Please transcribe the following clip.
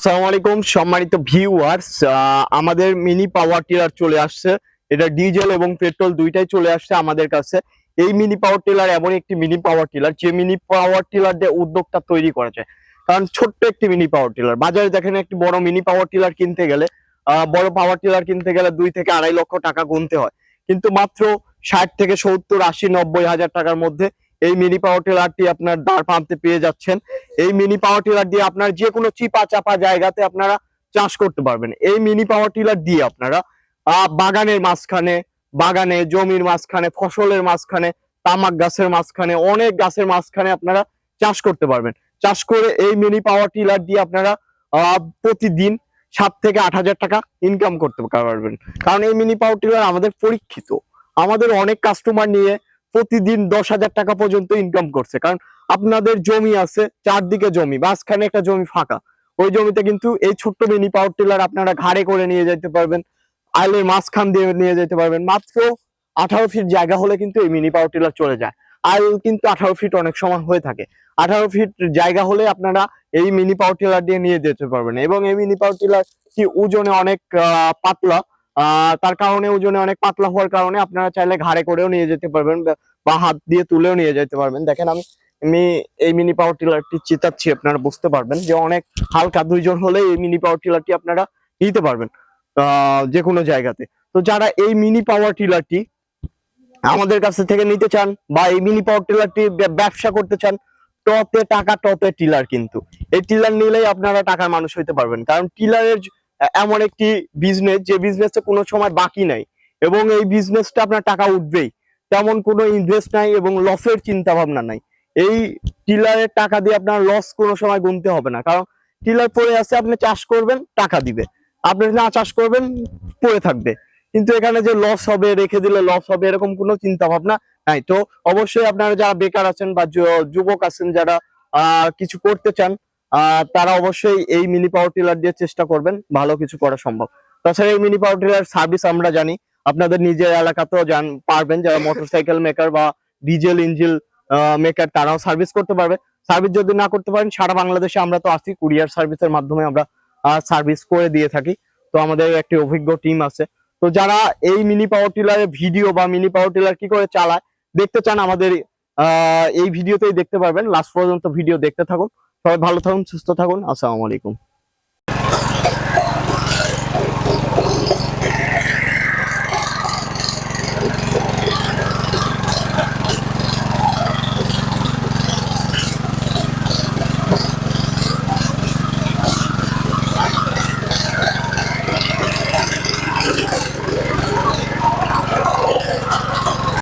আসসালামু আলাইকুম সম্মানিত ভিউয়ার্স, আমাদের মিনি পাওয়ার টিলার চলে আসছে। এটা ডিজেল এবং পেট্রোল দুইটাই চলে আসছে আমাদের কাছে। এই মিনি পাওয়ার টিলার এমন একটি মিনি পাওয়ার টিলার যে মিনি পাওয়ার টিলার দিয়ে উদ্যোক্তা তৈরি করেছে। কারণ ছোট্ট একটি মিনি পাওয়ার টিলার, বাজারে দেখেন একটি বড় মিনি পাওয়ার টিলার কিনতে গেলে বড় পাওয়ার টিলার কিনতে গেলে 2 থেকে 2.5 লক্ষ টাকা গুনতে হয়, কিন্তু মাত্র 60 থেকে 70, 80, 90 হাজার টাকার মধ্যে এই মিনি পাওয়ার টিলারটি আপনার দ্বার প্রান্তে পেয়ে যাচ্ছেন। এই মিনি পাওয়ার টিলার দিয়ে আপনার যে কোনো চিপা চাপা জায়গাতে আপনারা চাষ করতে পারবেন। এই মিনি পাওয়ার টিলার দিয়ে আপনারা বাগানের মাঝখানে, জমির মাঝখানে, ফসলের মাঝখানে, তামাক গাছের মাঝখানে, অনেক গাছের মাঝখানে আপনারা চাষ করতে পারবেন। চাষ করে এই মিনি পাওয়ার টিলার দিয়ে আপনারা প্রতিদিন 7 থেকে 8 হাজার টাকা ইনকাম করতে পারবেন। কারণ এই মিনি পাওয়ার টিলার আমাদের পরীক্ষিত, আমাদের অনেক কাস্টমার নিয়ে প্রতিদিন 10 হাজার টাকা পর্যন্ত ইনকাম করছে। কারণ আপনাদের জমি আছে, চারদিকে জমি, মাঝখানে একটা জমি ফাঁকা, ওই জমিতে কিন্তু এই ছোট্ট মিনি পাওয়ার টিলার আপনারা ঘাড়ে করে নিয়ে যেতে পারবেন, আইলের মাঝখান দিয়ে নিয়ে যেতে পারবেন। মাত্র 18 ফিট জায়গা হলে কিন্তু এই মিনি পাওয়ার টিলার চলে যায়। আইল কিন্তু 18 ফিট অনেক সময় হয়ে থাকে। 18 ফিট জায়গা হলে আপনারা এই মিনি পাওয়ার টিলার দিয়ে নিয়ে যেতে পারবেন। এবং এই মিনি পাওয়ার টিলার কি ওজনে অনেক পাতলা, তার কারণে ওজনে অনেক পাতলা হওয়ার কারণে আপনারা চাইলে ঘাড়ে করেও নিয়ে যেতে পারবেন বা হাত দিয়ে তুলেও নিয়ে যেতে পারবেন। দেখেন আমি এই মিনি পাওয়ার টিলারটি চিতাচ্ছি, আপনারা বুঝতে পারবেন যে অনেক হালকা, 2 জন হলে এই মিনি পাওয়ার টিলারটি আপনারা নিতে পারবেন যে কোনো জায়গাতে। তো যারা এই মিনি পাওয়ার টিলারটি আমাদের কাছ থেকে নিতে চান বা এই মিনি পাওয়ার টিলারটি ব্যবসা করতে চান, টপে টাকা টপে টিলার, কিন্তু এই টিলার নিলেই আপনারা টাকার মানুষ হইতে পারবেন। কারণ টিলারের এমন একটি বিজনেস যে বিজনেসে কোনো সময় বাকি নাই, এবং এই বিজনেসটা আপনার টাকা উঠবেই, তেমন কোনো ইনভেস্ট নাই এবং লসের চিন্তা ভাবনা নাই। এই টিলারের টাকা দিয়ে আপনার লস কোনো সময় গুনতে হবে না। কারণ টিলার পড়ে আছে, আপনি চাষ করবেন টাকা দিবে, আপনি না চাষ করবেন পড়ে থাকবে। কিন্তু এখানে যে লস হবে, রেখে দিলে লস হবে, এরকম কোনো চিন্তা ভাবনা নাই। তো অবশ্যই আপনারা যারা বেকার আছেন বা যুবক আছেন, যারা কিছু করতে চান, তারা অবশ্যই এই মিনি পাওয়ার টিলার দিয়ে চেষ্টা করবেন, ভালো কিছু করা সম্ভব। তাছাড়া এই মিনি পাওয়ার টিলার সার্ভিস আমরা জানি, আপনাদের নিজের এলাকাতেও পারবেন। যারা মোটরসাইকেল মেকার বা ডিজেল ইঞ্জিন মেকার, তারাও সার্ভিস করতে পারবে। সার্ভিস যদি না করতে পারেন, সারা বাংলাদেশে আমরা তো আছি, কুরিয়ার সার্ভিসের মাধ্যমে আমরা সার্ভিস করে দিয়ে থাকি। তো আমাদের একটি অভিজ্ঞ টিম আছে। তো যারা এই মিনি পাওয়ার টিলারের ভিডিও বা মিনি পাওয়ার টিলার কি করে চালায় দেখতে চান, আমাদের এই ভিডিওতেই দেখতে পারবেন। লাস্ট পর্যন্ত ভিডিও দেখতে থাকুন। সবাই ভালো থাকুন, সুস্থ থাকুন। আসসালামু আলাইকুম।